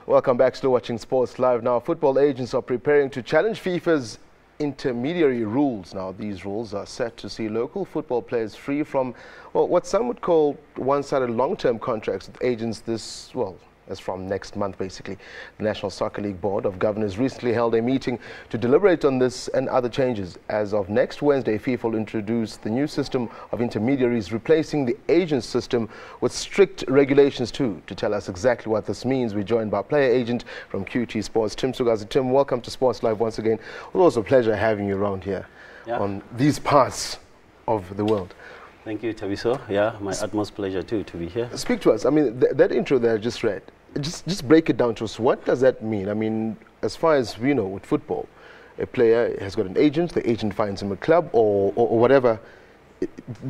Welcome back. Still watching Sports Live. Now, football agents are preparing to challenge FIFA's intermediary rules. Now, these rules are set to see local football players free from, well, what some would call one-sided long-term contracts with agents this, well, as from next month, basically. The National Soccer League Board of Governors recently held a meeting to deliberate on this and other changes. As of next Wednesday, FIFA will introduce the new system of intermediaries, replacing the agent system with strict regulations too. To tell us exactly what this means, we're joined by player agent from QT Sports, Tim Sukazi. Tim, welcome to Sports Live once again. It was also a pleasure having you around here on these parts of the world. Thank you, Tabiso. Yeah, my utmost pleasure too to be here. Speak to us. I mean, that intro that I just read, just break it down to us. What does that mean? I mean, as far as we know with football, a player has got an agent, the agent finds him a club or whatever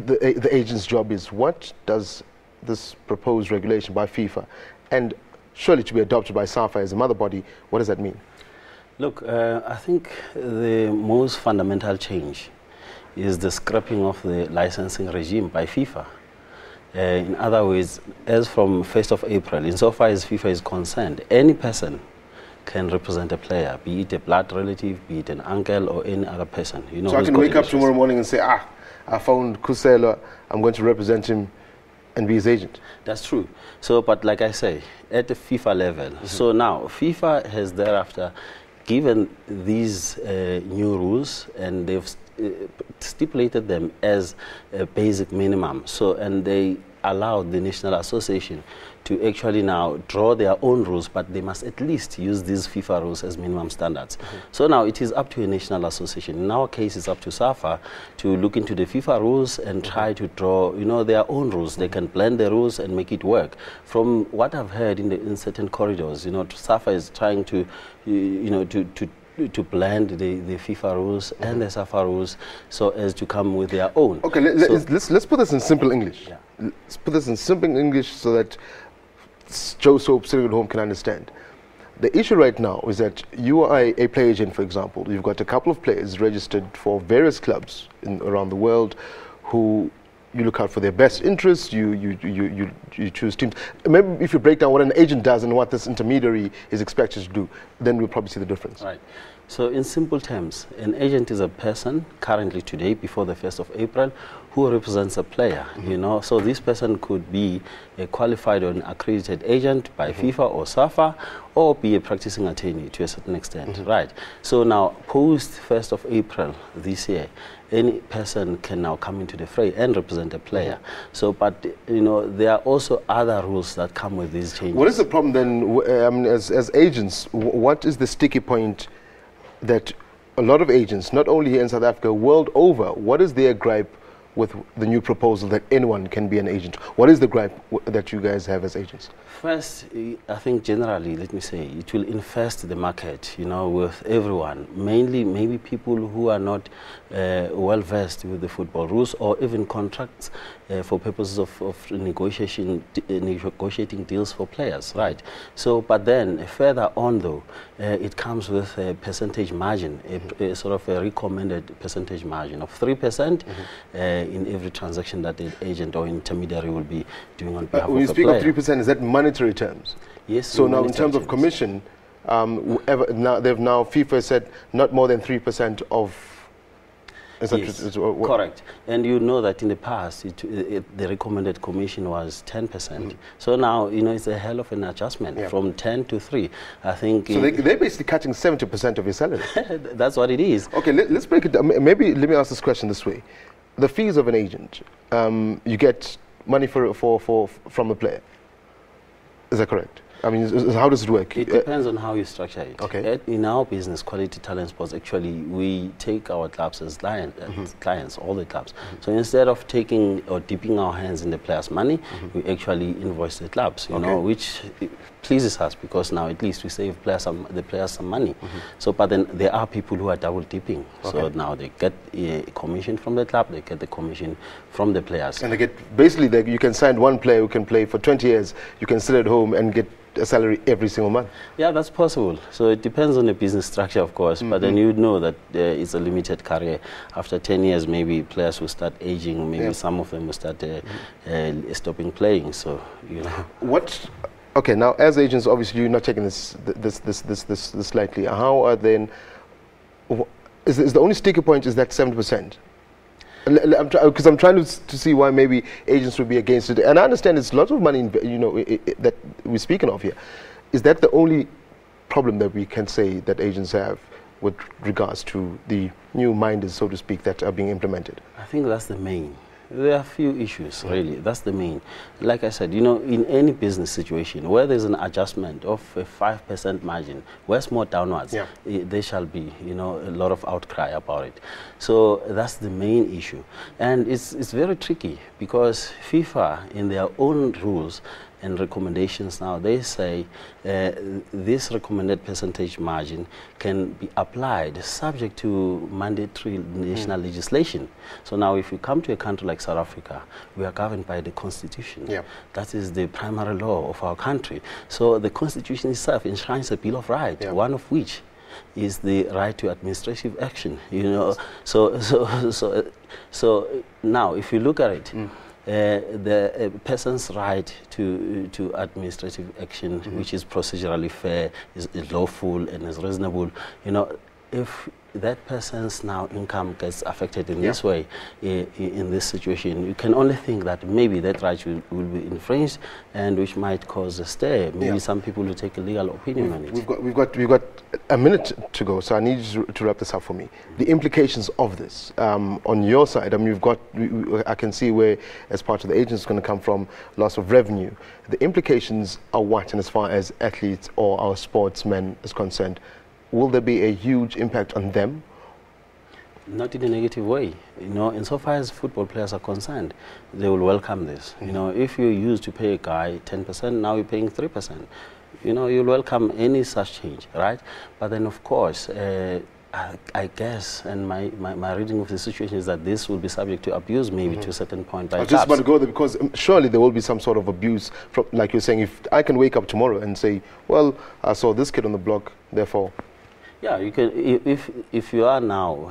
the agent's job is. What does this proposed regulation by FIFA, and surely to be adopted by SAFA as a mother body, what does that mean? Look, I think the most fundamental change is the scrapping of the licensing regime by FIFA. In other words, as from 1st of April, insofar as FIFA is concerned, any person can represent a player, be it a blood relative, be it an uncle or any other person. You know, so I can wake up tomorrow morning and say, I found Kusela, I'm going to represent him and be his agent. That's true. So, but like I say, at the FIFA level, so now FIFA has thereafter given these new rules, and they've stipulated them as a basic minimum. So, and they allowed the National Association to actually now draw their own rules, but they must at least use these FIFA rules as minimum standards. So now it is up to a National Association. In our case, it's up to SAFA to look into the FIFA rules and try to draw, you know, their own rules. They can blend the rules and make it work. From what I've heard in certain corridors, you know, SAFA is trying to, you know, to blend the FIFA rules and the SAFA rules so as to come with their own. Okay, let's put this in simple English. Yeah. Let's put this in simple English so that Joe Soap sitting at home can understand. The issue right now is that you are a play agent, for example. You've got a couple of players registered for various clubs around the world who you look out for their best interests, you choose teams. Maybe if you break down what an agent does and what this intermediary is expected to do, then we'll probably see the difference. Right. So in simple terms, an agent is a person currently today, before the 1st of April, who represents a player, you know. So this person could be a qualified or an accredited agent by FIFA or SAFA, or be a practicing attorney to a certain extent, right? So now, post 1st of April this year, any person can now come into the fray and represent a player. So, but, you know, there are also other rules that come with these changes. What is the problem then, as agents, what is the sticky point that a lot of agents, not only here in South Africa, world over, what is their gripe with the new proposal that anyone can be an agent? What is the gripe that you guys have as agents? First, I think generally, let me say, it will infest the market, you know, with everyone, mainly maybe people who are not well versed with the football rules or even contracts for purposes of negotiating deals for players, right? So, but then further on though, it comes with a percentage margin, a sort of a recommended percentage margin of 3% in every transaction that the agent or intermediary will be doing on behalf of the player. When you speak of 3%, is that monetary terms? Yes. So now in terms of commission, FIFA said not more than 3% of. Yes, correct. And you know that in the past, the recommended commission was 10%. So now, you know, it's a hell of an adjustment from 10 to 3. I think. So they're basically cutting 70% of your salary. That's what it is. Okay, let's break it down. Maybe let me ask this question this way: the fees of an agent, you get money from a player. Is that correct? I mean, how does it work? It depends on how you structure it. Okay. In our business, Quality Talent Sports, actually, we take our clubs as clients, all the clubs. So instead of taking or dipping our hands in the players' money, we actually invoice the clubs, you know, which pleases us because now at least we save the players some money. So, but then there are people who are double dipping. So now they get a commission from the club, they get the commission from the players. And they get, basically, you can sign one player who can play for 20 years, you can sit at home and get a salary every single month. Yeah, that's possible. So it depends on the business structure, of course, but then you know that it's a limited career. After 10 years, maybe players will start aging, maybe some of them will start stopping playing. So, you know. Okay, now as agents, obviously you're not taking this lightly. How are then? Is the only sticker point is that 70%? Because I'm trying to see why maybe agents would be against it, and I understand it's lots of money, that we're speaking of here. Is that the only problem that we can say that agents have with regards to the new minders, so to speak, that are being implemented? I think that's the main. There are a few issues, really. That's the main. Like I said, in any business situation where there's an adjustment of a 5% margin, where it's more downwards, there shall be, a lot of outcry about it. So that's the main issue. And it's very tricky because FIFA, in their own rules and recommendations now, they say this recommended percentage margin can be applied subject to mandatory national legislation. So now if you come to a country like South Africa, we are governed by the Constitution. That is the primary law of our country. So the Constitution itself enshrines a Bill of Rights, one of which is the right to administrative action. So now if you look at it, the person's right to administrative action, which is procedurally fair, is lawful and is reasonable. If that person's now income gets affected in this way, in this situation, you can only think that maybe that right will be infringed, and which might cause a stay. Maybe some people will take a legal opinion on it. We've got a minute to go, so I need you to wrap this up for me. The implications of this on your side. I mean, I can see where, as part of the agents, is going to come from loss of revenue. The implications are what, and as far as athletes or our sportsmen is concerned? Will there be a huge impact on them? Not in a negative way. Insofar as football players are concerned, they will welcome this. If you used to pay a guy 10%, now you're paying 3%. You'll welcome any such change, right? But then, of course, I guess, and my reading of the situation is that this will be subject to abuse, maybe to a certain point by clubs. I was just about to go there, because surely there will be some sort of abuse, like you're saying. If I can wake up tomorrow and say, well, I saw this kid on the block, therefore. Yeah, you can. If you are now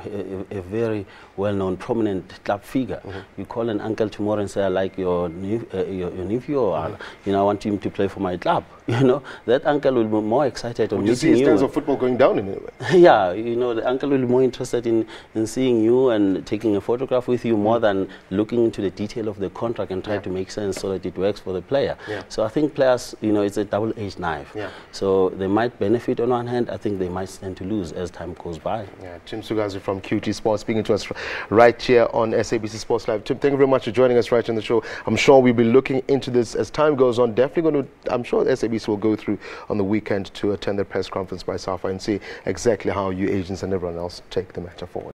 a very well-known, prominent club figure, you call an uncle tomorrow and say, "I like your nephew, or I want him to play for my club." That uncle will be more excited on meeting you. See his stands of football going down in a way. Yeah, the uncle will be more interested in seeing you and taking a photograph with you more than looking into the detail of the contract and trying to make sense so that it works for the player. So I think players, it's a double-edged knife. So they might benefit on one hand. I think they might stand to lose as time goes by. Tim Sukazi from QT Sports speaking to us right here on SABC Sports Live. Tim, thank you very much for joining us right on the show. I'm sure we'll be looking into this as time goes on. Definitely going to, I'm sure SABC will go through on the weekend to attend the press conference by SAFA and see exactly how you agents and everyone else take the matter forward.